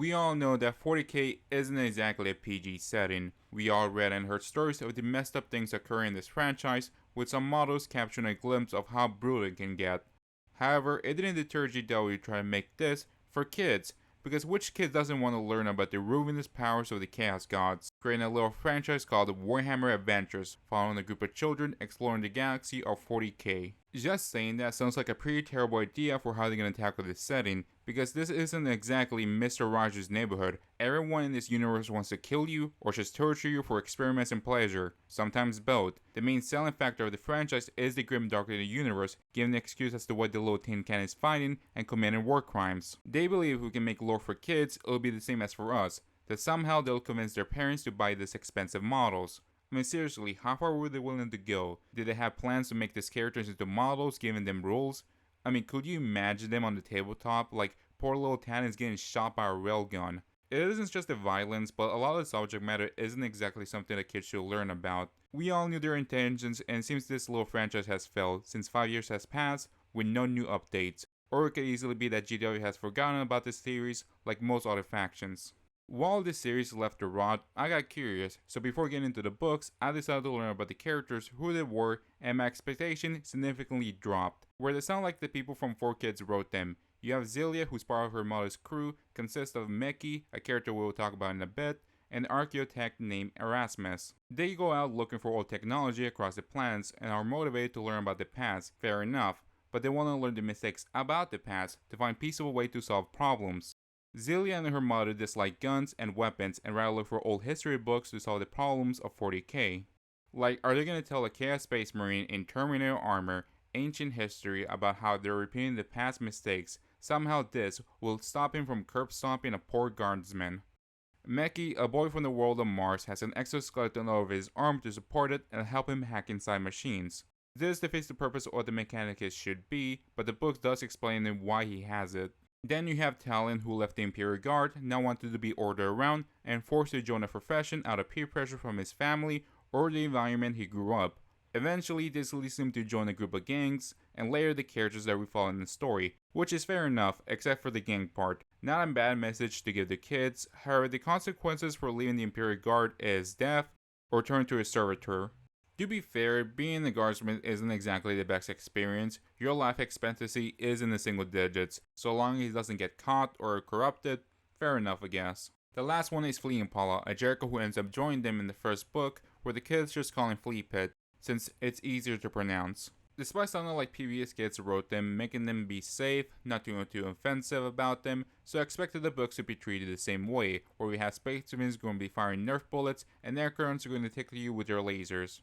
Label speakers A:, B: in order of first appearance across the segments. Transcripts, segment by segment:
A: We all know that 40k isn't exactly a PG setting. We all read and heard stories of the messed up things occurring in this franchise, with some models capturing a glimpse of how brutal it can get. However, it didn't deter GW to try to make this for kids, because which kid doesn't want to learn about the ruinous powers of the Chaos Gods, creating a little franchise called Warhammer Adventures, following a group of children exploring the galaxy of 40k. Just saying that sounds like a pretty terrible idea for how they're going to tackle this setting, because this isn't exactly Mr. Rogers' neighborhood. Everyone in this universe wants to kill you or just torture you for experiments and pleasure, sometimes both. The main selling factor of the franchise is the grim dark of the universe, giving an excuse as to what the little tin can is fighting and committing war crimes. They believe if we can make lore for kids, it'll be the same as for us, that somehow they'll convince their parents to buy these expensive models. I mean, seriously, how far were they willing to go? Did they have plans to make these characters into models, giving them rules? I mean, could you imagine them on the tabletop? Like, poor little Tan is getting shot by a railgun. It isn't just the violence, but a lot of the subject matter isn't exactly something that kids should learn about. We all knew their intentions, and it seems this little franchise has failed, since 5 years has passed with no new updates. Or it could easily be that GW has forgotten about this series, like most other factions. While this series left to rot, I got curious, so before getting into the books, I decided to learn about the characters, who they were, and my expectation significantly dropped. Where they sound like the people from 4Kids wrote them. You have Zelia, who's part of her mother's crew, consists of Meki, a character we will talk about in a bit, and an archaeotech named Erasmus. They go out looking for old technology across the planets and are motivated to learn about the past, fair enough, but they want to learn the mistakes about the past to find peaceful way to solve problems. Zelia and her mother dislike guns and weapons and rather look for old history books to solve the problems of 40k. Like, are they going to tell a Chaos Space Marine in Terminator armor ancient history about how they're repeating the past mistakes? Somehow this will stop him from curb stomping a poor guardsman. Meki, a boy from the world of Mars, has an exoskeleton over his arm to support it and help him hack inside machines. This defeats the purpose of what the Mechanicus should be, but the book does explain why he has it. Then you have Talon, who left the Imperial Guard, now wanted to be ordered around, and forced to join a profession out of peer pressure from his family or the environment he grew up. Eventually, this leads him to join a group of gangs, and later the characters that we follow in the story, which is fair enough, except for the gang part. Not a bad message to give the kids, however the consequences for leaving the Imperial Guard is death, or turn to a servitor. To be fair, being a guardsman isn't exactly the best experience. Your life expectancy is in the single digits, so long as he doesn't get caught or corrupted, fair enough I guess. The last one is Flea Impala, a Jericho who ends up joining them in the first book, where the kids just call him Flea Pit, since it's easier to pronounce. Despite sounding like previous kids wrote them, making them be safe, not too offensive about them, so I expected the books to be treated the same way, where we have space marines going to be firing nerf bullets, and air currents are going to tickle you with their lasers.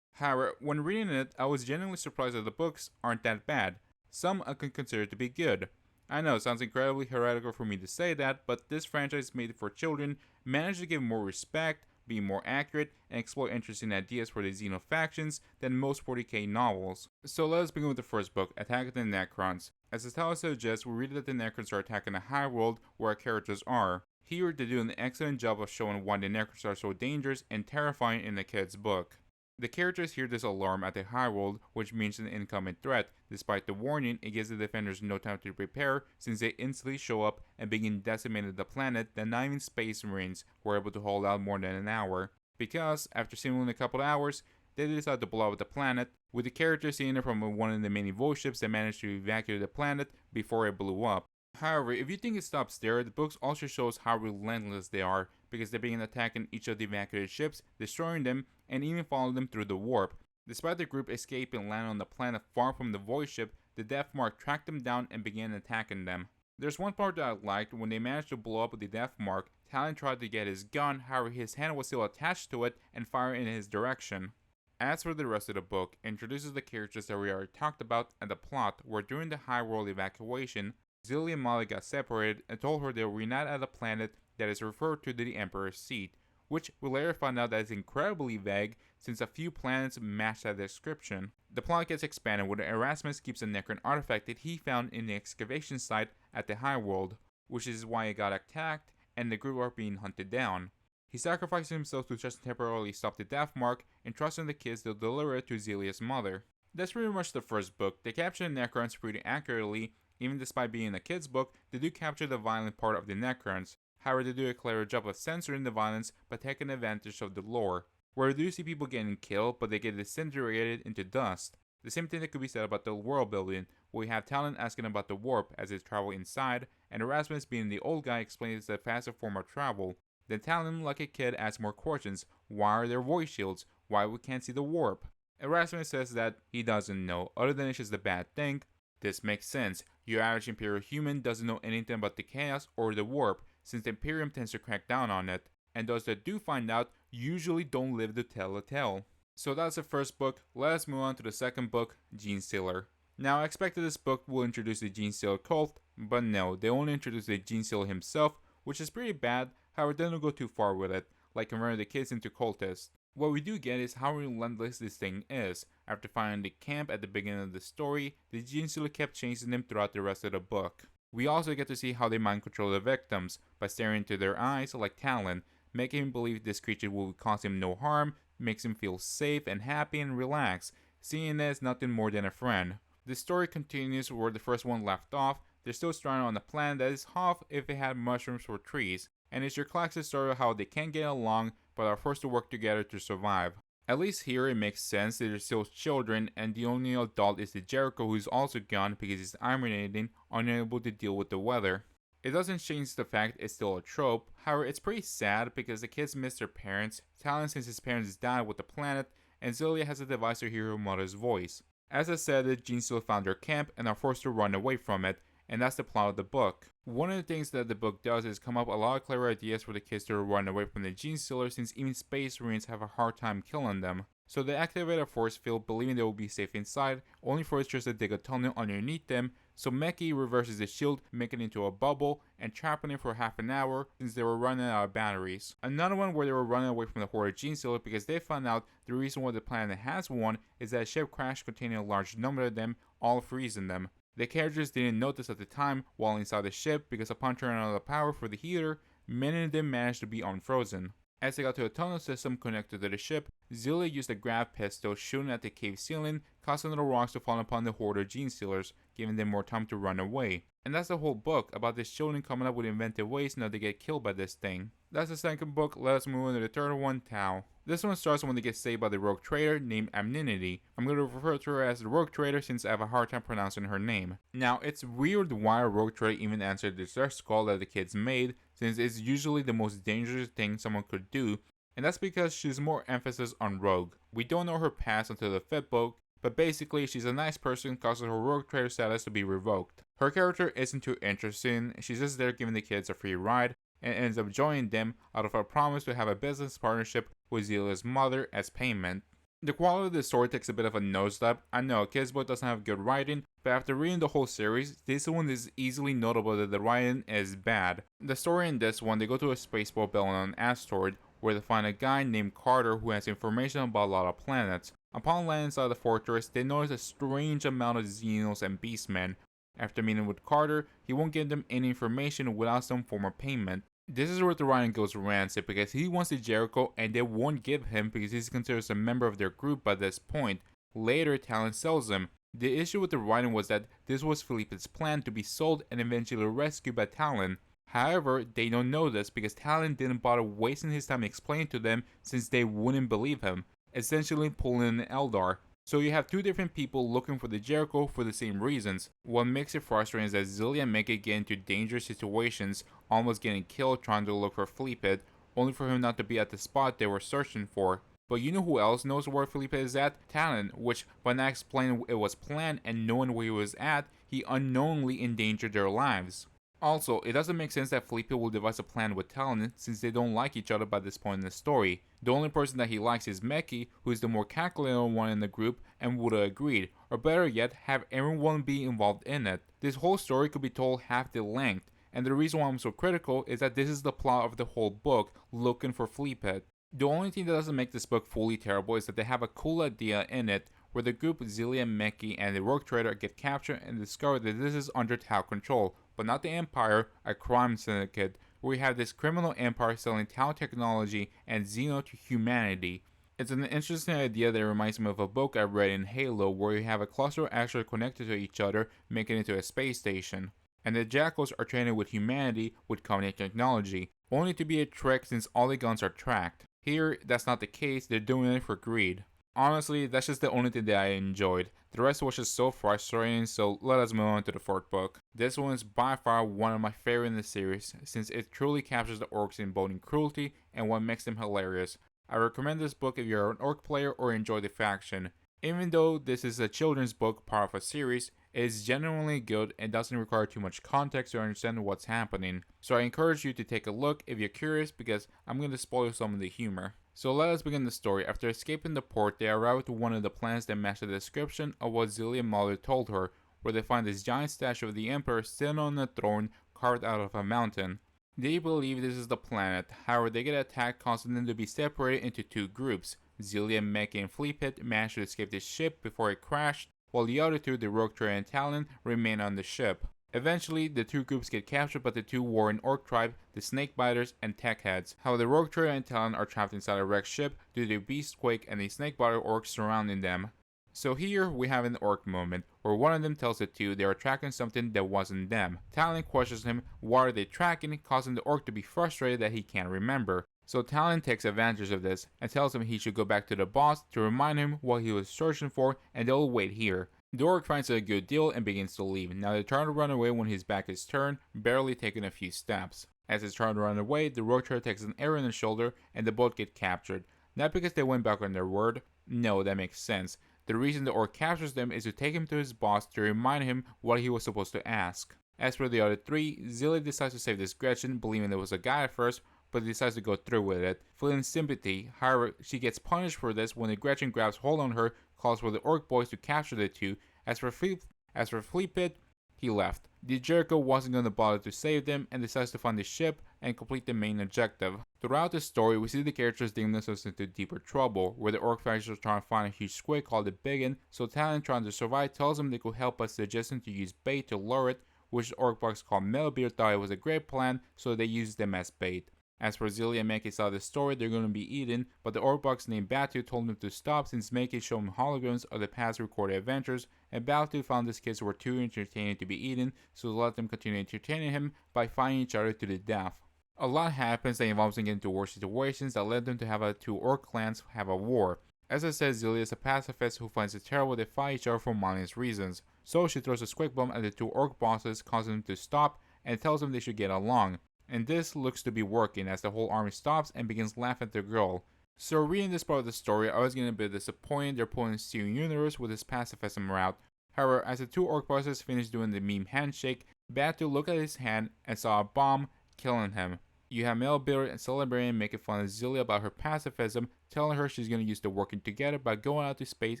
A: However, when reading it, I was genuinely surprised that the books aren't that bad. Some I can consider to be good. I know it sounds incredibly heretical for me to say that, but this franchise made for children managed to give more respect, be more accurate, and explore interesting ideas for the Xeno factions than most 40k novels. So let us begin with the first book, Attack of the Necrons. As the title suggests, we read that the Necrons are attacking a high world where our characters are. Here they do an excellent job of showing why the Necrons are so dangerous and terrifying in the kids' book. The characters hear this alarm at the high world, which means an incoming threat. Despite the warning, it gives the defenders no time to prepare, since they instantly show up and begin decimating the planet that not even Space Marines were able to hold out more than an hour. Because, after simulating a couple of hours, they decide to blow up the planet, with the characters seeing it from one of the many voice ships that managed to evacuate the planet before it blew up. However, if you think it stops there, the books also shows how relentless they are, because they begin attacking each of the evacuated ships, destroying them, and even following them through the warp. Despite the group escaping and landing on the planet far from the void ship, the Death Mark tracked them down and began attacking them. There's one part that I liked. When they managed to blow up the Death Mark, Talon tried to get his gun, however his hand was still attached to it and fired in his direction. As for the rest of the book, it introduces the characters that we already talked about and the plot, where during the high world evacuation, Zelia and Molly got separated and told her they were reunited at a planet that is referred to the Emperor's Seat, which we later find out that is incredibly vague since a few planets match that description. The plot gets expanded when Erasmus keeps a Necron artifact that he found in the excavation site at the High World, which is why it got attacked and the group are being hunted down. He sacrifices himself to just temporarily stop the Death Mark, entrusting the kids to deliver it to Zelia's mother. That's pretty much the first book. They capture the Necrons pretty accurately. Even despite being a kid's book, they do capture the violent part of the Necrons. However, they do a clever job of censoring the violence by taking advantage of the lore, where we do see people getting killed, but they get disintegrated into dust. The same thing that could be said about the world building, where we have Talon asking about the warp as they travel inside, and Erasmus, being the old guy, explains the faster form of travel. Then Talon, like a kid, asks more questions. Why are there voice shields? Why we can't see the warp? Erasmus says that he doesn't know, other than it's just a bad thing. This makes sense. Your average Imperial human doesn't know anything about the chaos or the warp, since the Imperium tends to crack down on it, and those that do find out usually don't live to tell the tale. So that's the first book. Let us move on to the second book, Genestealer. Now, I expected this book will introduce the Genestealer cult, but no, they only introduce the Genestealer himself, which is pretty bad. However, they don't go too far with it, like converting the kids into cultists. What we do get is how relentless this thing is. After finding the camp at the beginning of the story, the Genestealer kept chasing them throughout the rest of the book. We also get to see how they mind control the victims, by staring into their eyes like Talon, making him believe this creature will cause him no harm, makes him feel safe and happy and relaxed, seeing it as nothing more than a friend. The story continues where the first one left off. They're still stranded on a planet that is half if it had mushrooms for trees, and it's your classic story of how they can't get along but are forced to work together to survive. At least here it makes sense that they're still children, and the only adult is the Jericho, who's also gone because he's hibernating, unable to deal with the weather. It doesn't change the fact it's still a trope. However, it's pretty sad because the kids miss their parents, Talon since his parents died with the planet, and Zilia has a device to hear her mother's voice. As I said, the Genestealer found their camp and are forced to run away from it, and that's the plot of the book. One of the things that the book does is come up a lot of clever ideas for the kids to run away from the Genestealer, since even space marines have a hard time killing them. So they activate a force field believing they will be safe inside, only for it just to dig a tunnel underneath them, so Meki reverses the shield, making it into a bubble, and trapping it for half an hour since they were running out of batteries. Another one where they were running away from the horde of Genestealer because they found out the reason why the planet has one is that a ship crashed containing a large number of them, all freezing them. The characters didn't notice at the time while inside the ship because upon turning on the power for the heater, many of them managed to be unfrozen. As they got to a tunnel system connected to the ship, Zilia used a grav pistol shooting at the cave ceiling, causing the rocks to fall upon the horde of Genestealers, giving them more time to run away. And that's the whole book, about this children coming up with inventive ways not to get killed by this thing. That's the second book. Let us move on to the third one, Tau. This one starts when they get saved by the rogue trader named Amninity. I'm going to refer to her as the rogue trader since I have a hard time pronouncing her name. Now, it's weird why a rogue trader even answered the search call that the kids made, since it's usually the most dangerous thing someone could do, and that's because she's more emphasis on rogue. We don't know her past until the fifth book, but basically she's a nice person, causing her rogue trader status to be revoked. Her character isn't too interesting, she's just there giving the kids a free ride, and ends up joining them out of a promise to have a business partnership with Zelia's mother as payment. The quality of the story takes a bit of a nosedive. I know a kids book doesn't have good writing, but after reading the whole series, this one is easily notable that the writing is bad. The story in this one, they go to a spaceboat built on an asteroid, where they find a guy named Carter who has information about a lot of planets. Upon landing inside the fortress, they notice a strange amount of Xenos and Beastmen. After meeting with Carter, he won't give them any information without some form of payment. This is where the writing goes rancid because he wants the Jericho and they won't give him because he's considered a member of their group by this point. Later, Talon sells him. The issue with the writing was that this was Felipe's plan to be sold and eventually rescued by Talon. However, they don't know this because Talon didn't bother wasting his time explaining to them since they wouldn't believe him, essentially pulling an Eldar. So you have two different people looking for the Jericho for the same reasons. What makes it frustrating is that Zilia and Meki get into dangerous situations, almost getting killed trying to look for Felipe, only for him not to be at the spot they were searching for. But you know who else knows where Felipe is at? Talon, which by not explaining it was planned and knowing where he was at, he unknowingly endangered their lives. Also, it doesn't make sense that Felipe will devise a plan with Talon since they don't like each other by this point in the story. The only person that he likes is Meki, who is the more calculated one in the group and would have agreed, or better yet, have everyone be involved in it. This whole story could be told half the length, and the reason why I'm so critical is that this is the plot of the whole book, looking for Felipe. The only thing that doesn't make this book fully terrible is that they have a cool idea in it, where the group Zilia, Meki, and the rogue trader get captured and discover that this is under Tau control, but not the Empire, a crime syndicate, where we have this criminal empire selling Tau technology and Xeno to humanity. It's an interesting idea that reminds me of a book I read in Halo where you have a cluster actually connected to each other, making it into a space station. And the Jackals are training with humanity with covenant technology. only to be a trick since all the guns are tracked. Here, that's not the case, they're doing it for greed. Honestly, that's just the only thing that I enjoyed. The rest was just so frustrating, so let us move on to the fourth book. This one is by far one of my favorite in the series, since it truly captures the orcs in both in cruelty and what makes them hilarious. I recommend this book if you're an orc player or enjoy the faction. Even though this is a children's book part of a series, it is genuinely good and doesn't require too much context to understand what's happening. So I encourage you to take a look if you're curious because I'm going to spoil some of the humor. So let us begin the story. After escaping the port, they arrive to one of the planets that match the description of what Zillion's mother told her, where they find this giant statue of the Emperor sitting on a throne carved out of a mountain. They believe this is the planet, however they get attacked, causing them to be separated into two groups. Zillion, Meki, and Fleepit managed to escape the ship before it crashed, while the other two, the Rogue Trader and Talon, remain on the ship. Eventually, the two groups get captured by the two warring orc tribe, the Snakebiters and Techheads. However, the Rogue Trader and Talon are trapped inside a wrecked ship due to the Beastquake and the Snakebiter orcs surrounding them. So here we have an orc moment, where one of them tells the two they are tracking something that wasn't them. Talon questions him what are they tracking, causing the orc to be frustrated that he can't remember. So Talon takes advantage of this and tells him he should go back to the boss to remind him what he was searching for and they'll wait here. The orc finds it a good deal and begins to leave. Now they try to run away when his back is turned, barely taking a few steps. As he's trying to run away, the rogue trader takes an arrow in the shoulder and the boat get captured. Not because they went back on their word, no, that makes sense. The reason the orc captures them is to take him to his boss to remind him what he was supposed to ask. As for the other three, Zilly decides to save this Gretchen, believing there was a guy at first, but decides to go through with it, feeling sympathy. However, she gets punished for this when the Gretchen grabs hold on her, calls for the orc boys to capture the two. As for Fleepit, he left. The Jericho wasn't going to bother to save them and decides to find the ship and complete the main objective. Throughout the story, we see the characters digging themselves into deeper trouble, where the orc factions are trying to find a huge squid called the Biggin, so Talon, trying to survive, tells them they could help by suggesting to use bait to lure it, which the orc bugs called Melbeard thought it was a great plan, so they used them as bait. As for Zilly and Meki saw the story, they're going to be eaten, but the orc bugs named Batu told them to stop since Meki showed him holograms of the past recorded adventures, and Batu found these kids were too entertaining to be eaten, so let them continue entertaining him by fighting each other to the death. A lot happens that involves them getting into worse situations that led them to have the two orc clans have a war. As I said, Zilly is a pacifist who finds it terrible they fight each other for mindless reasons, so she throws a squid bomb at the two orc bosses, causing them to stop, and tells them they should get along. And this looks to be working as the whole army stops and begins laughing at the girl. So reading this part of the story, I was getting a bit disappointed they're pulling Steven Universe with his pacifism route. However, as the two orc bosses finished doing the meme handshake, Batu looked at his hand and saw a bomb, killing him. You have Melbeard and celebrating making fun of Zilly about her pacifism, telling her she's going to use the working together by going out to space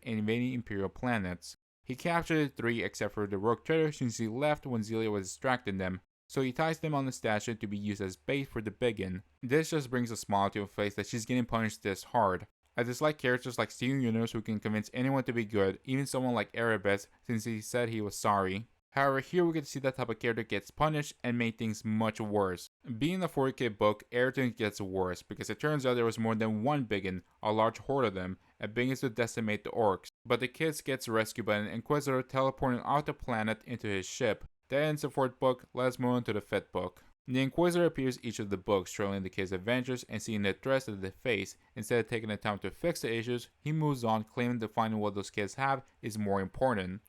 A: and invading Imperial planets. He captured the three except for the rogue trader since he left when Zilly was distracting them. So he ties them on the statue to be used as bait for the Biggin. This just brings a smile to her face that she's getting punished this hard. I dislike characters like Steven Universe who can convince anyone to be good, even someone like Erebus since he said he was sorry. However, here we get to see that type of character gets punished and made things much worse. Being a 40k book, everything gets worse because it turns out there was more than one Biggin, a large horde of them, and begins to decimate the orcs. But the kids gets rescued by an Inquisitor teleporting off the planet into his ship. That ends the fourth book. Let's move on to the fifth book. The Inquisitor appears each of the books, trailing the kids' adventures and seeing the threats that they face. Instead of taking the time to fix the issues, he moves on, claiming that finding what those kids have is more important.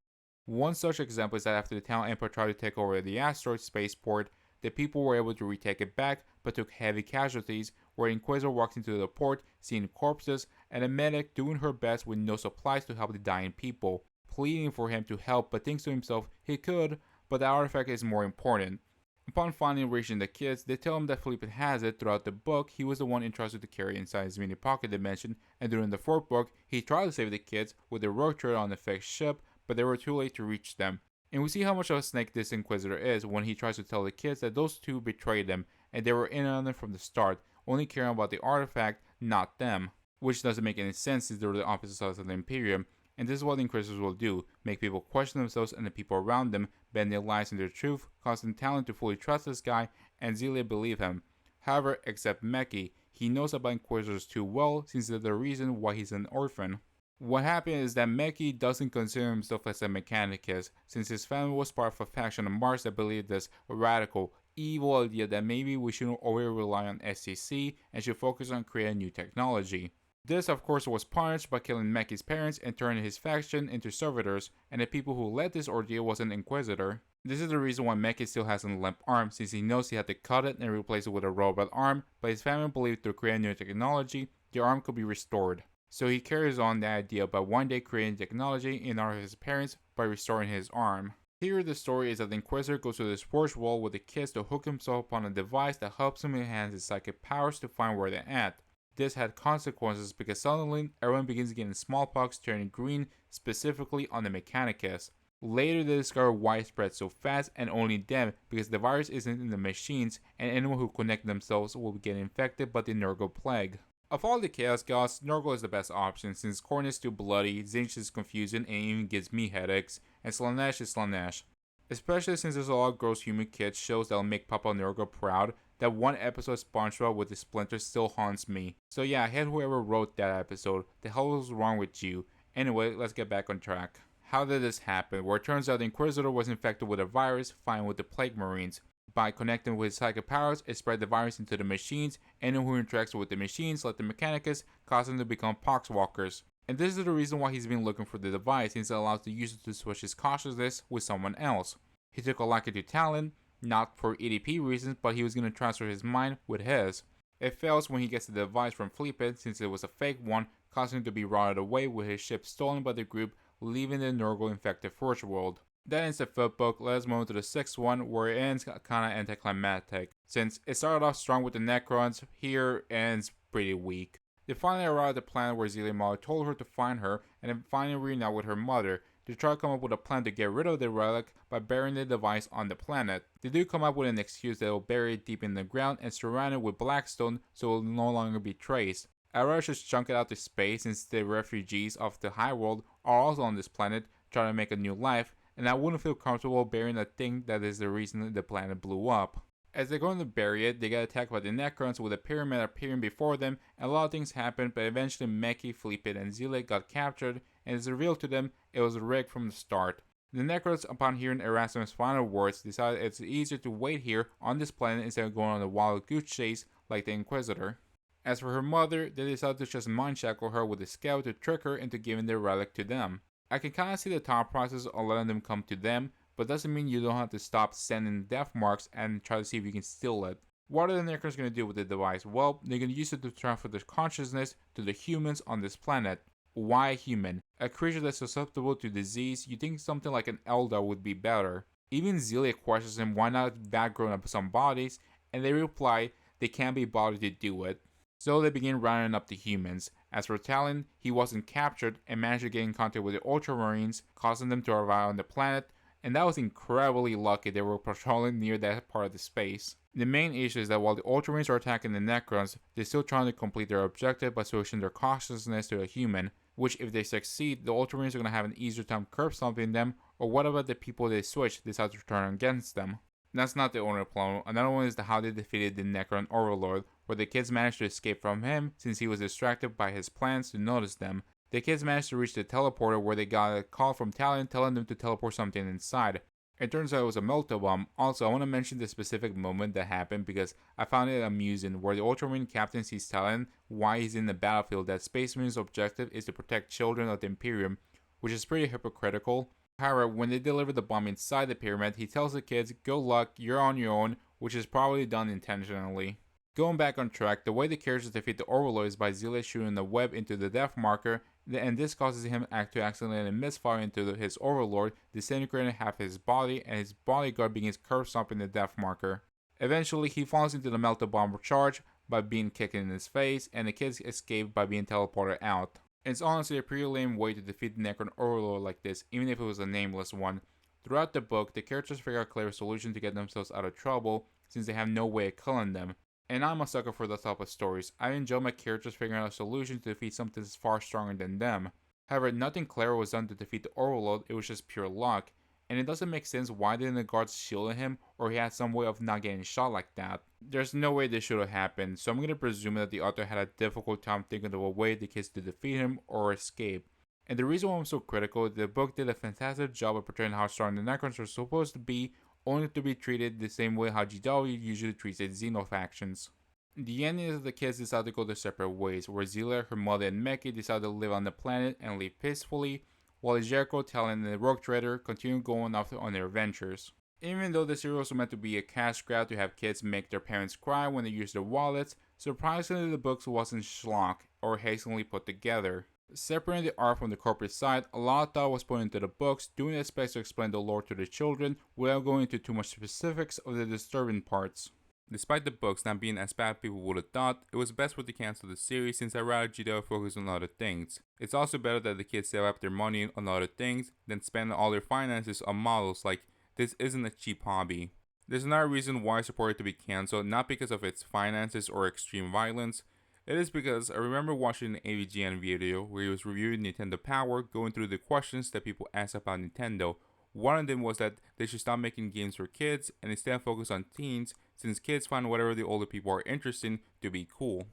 A: One such example is that after the town Emperor tried to take over the asteroid spaceport, the people were able to retake it back, but took heavy casualties, where the Inquisitor walks into the port, seeing corpses, and a medic doing her best with no supplies to help the dying people, pleading for him to help, but thinks to himself he could, but the artifact is more important. Upon finally reaching the kids, they tell him that Felipe has it. Throughout the book, he was the one entrusted to carry inside his mini pocket dimension, and during the fourth book, he tried to save the kids with the rogue trader on the fake ship, but they were too late to reach them. And we see how much of a snake this Inquisitor is when he tries to tell the kids that those two betrayed them, and they were in on it from the start, only caring about the artifact, not them. Which doesn't make any sense since they were the opposite sides of the Imperium. And this is what the Inquisitors will do, make people question themselves and the people around them, bend their lies into the truth, causing Talon to fully trust this guy, and Zelia believe him. However, except Meki, he knows about Inquisitors too well since they're the reason why he's an orphan. What happened is that Meki doesn't consider himself as a Mechanicus, since his family was part of a faction on Mars that believed this radical, evil idea that maybe we shouldn't always rely on SCC and should focus on creating new technology. This, of course, was punished by killing Mackey's parents and turning his faction into servitors, and the people who led this ordeal was an Inquisitor. This is the reason why Mackey still has a limp arm, since he knows he had to cut it and replace it with a robot arm, but his family believed through creating new technology, the arm could be restored. So he carries on the idea by one day creating technology in honor of his parents by restoring his arm. Here the story is that the Inquisitor goes to this forge wall with the kids to hook himself upon a device that helps him enhance his psychic powers to find where they're at. This had consequences because suddenly everyone begins getting smallpox turning green, specifically on the Mechanicus. Later they discover why it spread so fast and only them, because the virus isn't in the machines and anyone who connect themselves will get infected by the Nurgle plague. Of all the Chaos Gods, Nurgle is the best option since Khorne is too bloody, Tzeentch is confusing and even gives me headaches, and Slaanesh is Slaanesh. Especially since there's a lot of gross human kids shows that'll make Papa Nurgle proud, that one episode of SpongeBob with the splinters still haunts me. So yeah, I hate whoever wrote that episode. The hell was wrong with you? Anyway, let's get back on track. How did this happen? Well, it turns out the Inquisitor was infected with a virus, fighting with the Plague Marines. By connecting with his psychic powers, it spread the virus into the machines. Anyone who interacts with the machines, like the Mechanicus, cause them to become poxwalkers. And this is the reason why he's been looking for the device, since it allows the user to switch his consciousness with someone else. He took a liking to Talon, not for EDP reasons, but he was going to transfer his mind with his. It fails when he gets the device from Fleepit, since it was a fake one, causing him to be rotted away with his ship stolen by the group, leaving the Nurgle infected Forge world. That ends the 5th book. Let's move to the 6th one, where it ends kinda anticlimactic. Since it started off strong with the Necrons, here it ends pretty weak. They finally arrive at the planet where Zelia Mother told her to find her, and then finally reunite with her mother. They try to come up with a plan to get rid of the relic by burying the device on the planet. They do come up with an excuse that will bury it deep in the ground and surround it with blackstone so it will no longer be traced. I'd rather just chunk it out to space, since the refugees of the high world are also on this planet trying to make a new life, and I wouldn't feel comfortable burying a thing that is the reason the planet blew up. As they're going to bury it, they get attacked by the Necrons with a pyramid appearing before them, and a lot of things happen, but eventually Mekhi, Fleepit, and Zealot got captured, and it's revealed to them it was rigged from the start. The Necrons, upon hearing Erasmus's final words, decided it's easier to wait here on this planet instead of going on a wild goose chase like the Inquisitor. As for her mother, they decided to just mind shackle her with a scout to trick her into giving the relic to them. I can kinda see the thought process of letting them come to them, but doesn't mean you don't have to stop sending death marks and try to see if you can steal it. What are the Necrons going to do with the device? Well, they're going to use it to transfer their consciousness to the humans on this planet. Why human? A creature that's susceptible to disease, you think something like an Eldar would be better. Even Zelia questions him why not bad grown up some bodies, and they reply they can't be bothered to do it. So they begin rounding up the humans. As for Talon, he wasn't captured and managed to get in contact with the Ultramarines, causing them to arrive on the planet, and that was incredibly lucky they were patrolling near that part of the space. The main issue is that while the Ultramarines are attacking the Necrons, they're still trying to complete their objective by switching their consciousness to a human, which if they succeed, the Ultramarines are going to have an easier time curb stomping them, or what about the people they switch decide to turn against them. That's not the only problem. Another one is how they defeated the Necron Overlord, where the kids managed to escape from him since he was distracted by his plans to notice them. The kids managed to reach the teleporter where they got a call from Talon telling them to teleport something inside. It turns out it was a melta-bomb. Also, I want to mention the specific moment that happened because I found it amusing, where the Ultramarine captain sees Talon why he's in the battlefield that Space Marine's objective is to protect children of the Imperium, which is pretty hypocritical. However, when they deliver the bomb inside the pyramid, he tells the kids, "Good luck, you're on your own," which is probably done intentionally. Going back on track, the way the characters defeat the Overlord is by Zelia shooting the web into the death marker, and this causes him to accidentally misfire into his Overlord, disintegrating half his body, and his bodyguard begins curb stomping the death marker. Eventually, he falls into the melta-bomb charge by being kicked in his face, and the kids escape by being teleported out. It's honestly a pretty lame way to defeat the Necron Overlord like this, even if it was a nameless one. Throughout the book, the characters figure out a clever solution to get themselves out of trouble, since they have no way of killing them. And I'm a sucker for those type of stories. I enjoy my characters figuring out a solution to defeat something that's far stronger than them. However, nothing clever was done to defeat the Overlord, it was just pure luck. And it doesn't make sense why didn't the guards shield him, or he had some way of not getting shot like that. There's no way this should have happened, so I'm going to presume that the author had a difficult time thinking of a way the kids to defeat him or escape. And the reason why I'm so critical is the book did a fantastic job of portraying how strong the Necrons are supposed to be, only to be treated the same way how GW usually treats its Xeno factions. The ending is that the kids decide to go their separate ways, where Zila, her mother, and Meki decide to live on the planet and live peacefully, while Jericho, Talon, and the Rogue Trader continue going off on their adventures. Even though the series was meant to be a cash grab to have kids make their parents cry when they use their wallets, surprisingly the books wasn't schlock or hastily put together. Separating the art from the corporate side, a lot of thought was put into the books, doing its best to explain the lore to the children without going into too much specifics of the disturbing parts. Despite the books not being as bad as people would have thought, it was best for to cancel the series since I'd rather GW focus on other things. It's also better that the kids save up their money on other things than spend all their finances on models. Like, this isn't a cheap hobby. There's another reason why I support it to be cancelled, not because of its finances or extreme violence. It is because I remember watching an AVGN video where he was reviewing Nintendo Power, going through the questions that people asked about Nintendo. One of them was that they should stop making games for kids and instead focus on teens, since kids find whatever the older people are interested in to be cool.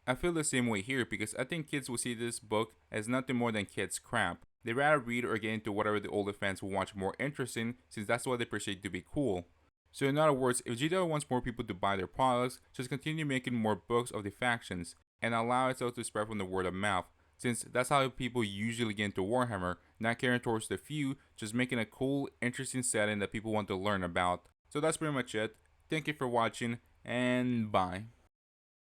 A: I feel the same way here because I think kids will see this book as nothing more than kids crap. They rather read or get into whatever the older fans will watch more interesting, since that's what they perceive to be cool. So in other words, if GW wants more people to buy their products, just continue making more books of the factions, and allow itself to spread from the word of mouth, since that's how people usually get into Warhammer, not caring towards the few, just making a cool, interesting setting that people want to learn about. So that's pretty much it. Thank you for watching, and bye.